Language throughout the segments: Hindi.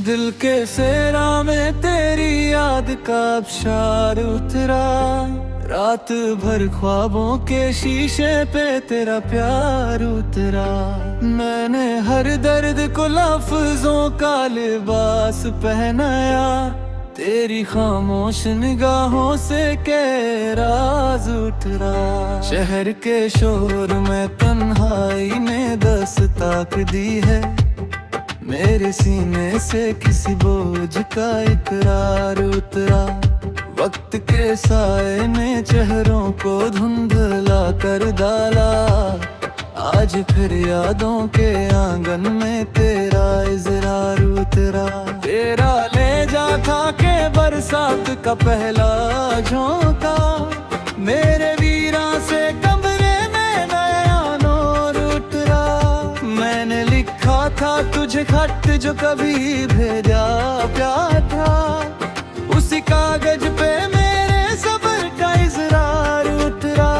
दिल के सेरा में तेरी याद का आबशार उतरा, रात भर ख्वाबों के शीशे पे तेरा प्यार उतरा। मैंने हर दर्द को लफ्जों का लिबास पहनाया, तेरी खामोश निगाहों से के राज उतरा। शहर के शोर में तन्हाई ने दस्तक दी है, मेरे सीने से किसी बोझ का इकरार उतरा। वक्त के साए ने चेहरों को धुंधला कर डाला, आज फिर यादों के आंगन में तेरा इजरार उतरा। तेरा लहजा था के बरसात का पहला झोंका, मेरे वीरा से कमरे में नया नूर उतरा। मैंने लिखा था तुझे खत जो कभी भेजा प्यार था, उसी कागज पे मेरे सब्र का इजरार उतरा।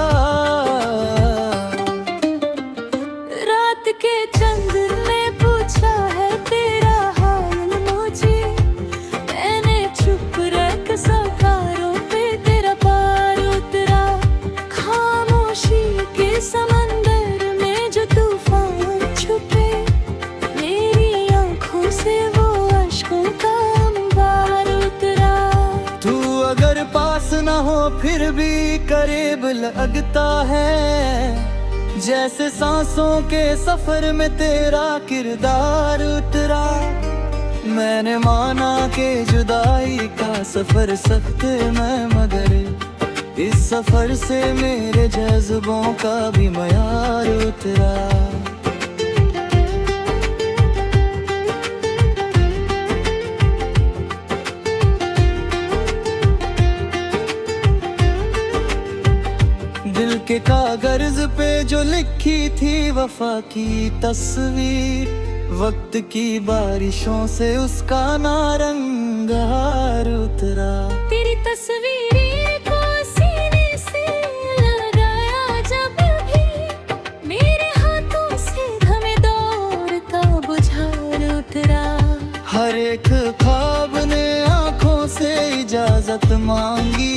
रात के चंद्र ने पूछा है तेरा हाल मुझे, मैंने चुप रख सफारों पे तेरा पार उतरा। खामोशी के समंदर में जो तूफान छुपे, मेरी आंखों से वो अश्कों का अंबार उतरा। तू अगर पास ना हो फिर भी करीब लगता है, जैसे सांसों के सफर में तेरा किरदार उतरा। मैंने माना कि जुदाई का सफर सख्त है, मगर इस सफर से मेरे जज्बों का भी मयार उतरा। दिल के कागज पे जो लिखी थी वफा की तस्वीर, वक्त की बारिशों से उसका नारंगार उतरा। तेरी तस्वीर को सीने से लगाया जब भी, मेरे हाथों से घमे दौर का बुझार उतरा। हर एक ख्वाब ने आंखों से इजाजत मांगी,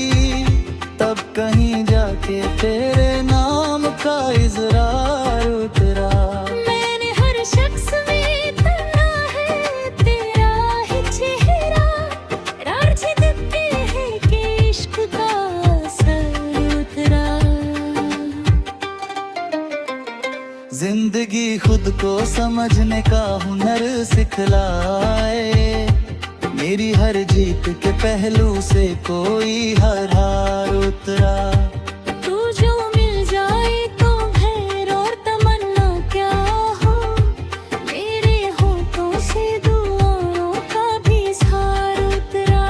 तब कहीं जाके तेरे नाम का इजरार उतरा। मैंने हर शख्स में तना है तेरा ही चेहरा, राज देते हैं कि इश्क का असर उतरा। जिंदगी खुद को समझने का हुनर सिखलाए, मेरी हर जीत के पहलू से कोई हर हार उतरा। तू जो मिल जाए तो खैर और तमन्ना क्या हो, मेरे होठों से दुआओं का भी इज़हार उतरा।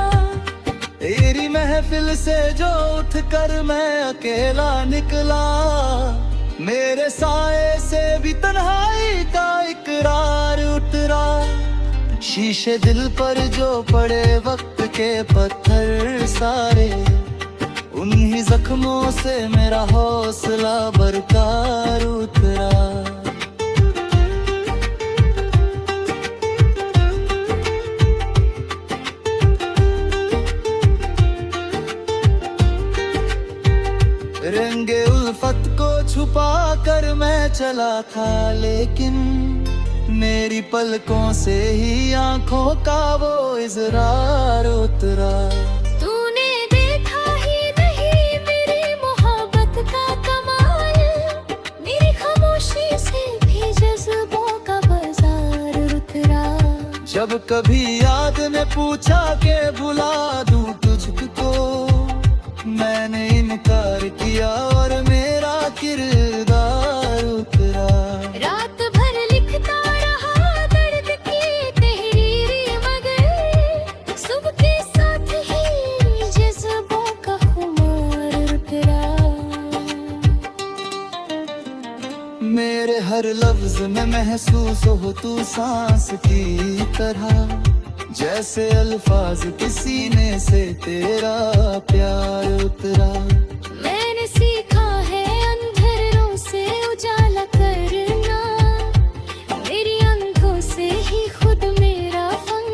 तेरी महफिल से जो उठ कर मैं अकेला निकला, मेरे साए से भी तन्हाई का इकरार उतरा। शीशे दिल पर जो पड़े वक्त के पत्थर सारे, उन्हीं जख्मों से मेरा हौसला बरकरार उतरा। रंगे उल्फत को छुपा कर मैं चला था, लेकिन मेरी पलकों से ही आंखों का वो इजरार उतरा। तूने देखा ही नहीं मेरी मोहब्बत का कमाल, मेरी खामोशी से भी जज्बों का बाजार उतरा। जब कभी याद ने पूछा के भुला दूं तुझको, मैंने इनकार किया और मेरा किरदार उतरा। रात भर लिखता रहा दर्द की तहरीर, मगर सुबह के साथ ही जज्बों का खुमार उतरा। मेरे हर लफ्ज में महसूस हो तू सांस की तरह, जैसे अल्फाज के सीने से तेरा प्यार उतरा। मैंने सीखा है अंधेरों से उजाला करना, मेरी आंखों से ही खुद मेरा फन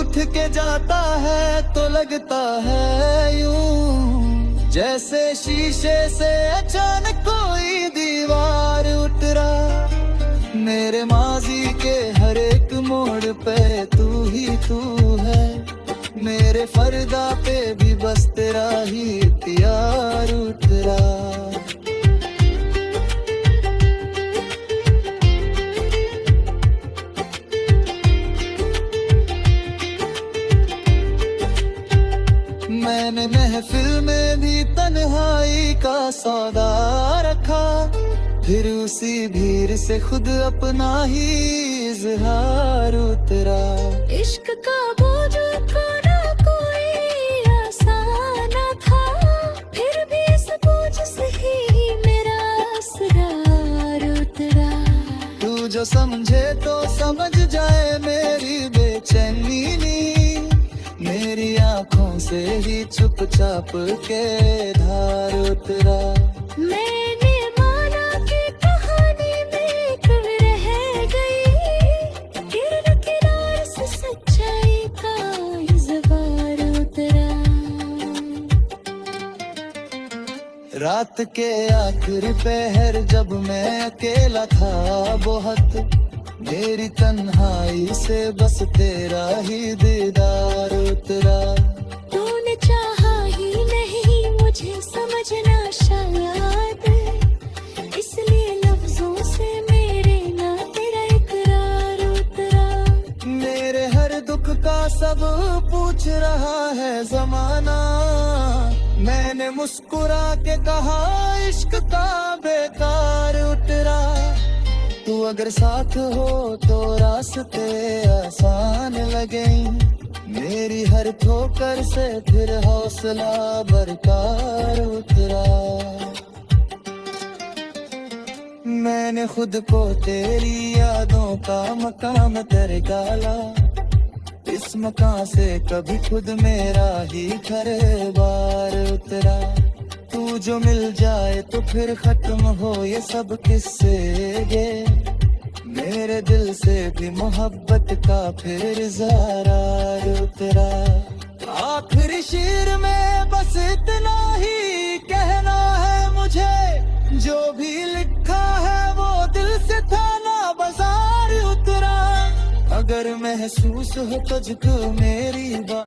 उठ के जाता है तो लगता है यूं जैसे शीशे से अचानक कोई दीवार उतरा। मेरे माजी के हर एक मोड़ पे तू ही तू है, मेरे फरदा पे भी बस तेरा ही प्यार उतरा। मैंने महफिल में भी तन्हाई का सौदा रखा, फिर उसी भीड़ से खुद अपना ही इजहार उतरा। इश्क का बोझ को ना कोई आसान था, फिर भी इस बोझ से ही मेरा असरार उतरा। तू जो समझे तो समझ जाए मेरी बेचैनी, मेरी आंखों से ही चुपचाप के धार उतरा। मैंने माना कि कहानी में कब रह गई, किरण किनार से सच्चाई का इज़हार उतरा। रात के आखिरी पहर जब मैं अकेला था बहुत, मेरी तन्हाई से बस तेरा ही दीदार उतरा। तूने चाहा ही नहीं मुझे समझना शायद, इसलिए लफ्जों से मेरे ना तेरा इकरार उतरा। मेरे हर दुख का सब पूछ रहा है जमाना, मैंने मुस्कुरा के कहा इश्क का बेकार उतरा। तू अगर साथ हो तो रास्ते आसान लगे, मेरी हर ठोकर से फिर हौसला बरकरार उतरा। मैंने खुद को तेरी यादों का मकाम कर डाला, इस मकान से कभी खुद मेरा ही घर बार उतरा। तू जो मिल जाए तो फिर खत्म हो ये सब किस्से ये, मेरे दिल से भी मोहब्बत का फिर इज़हार उतरा। आखिरी शेर में बस इतना ही कहना है मुझे, जो भी लिखा है वो दिल से था ना बाजार उतरा। अगर महसूस हो तुझको मेरी बात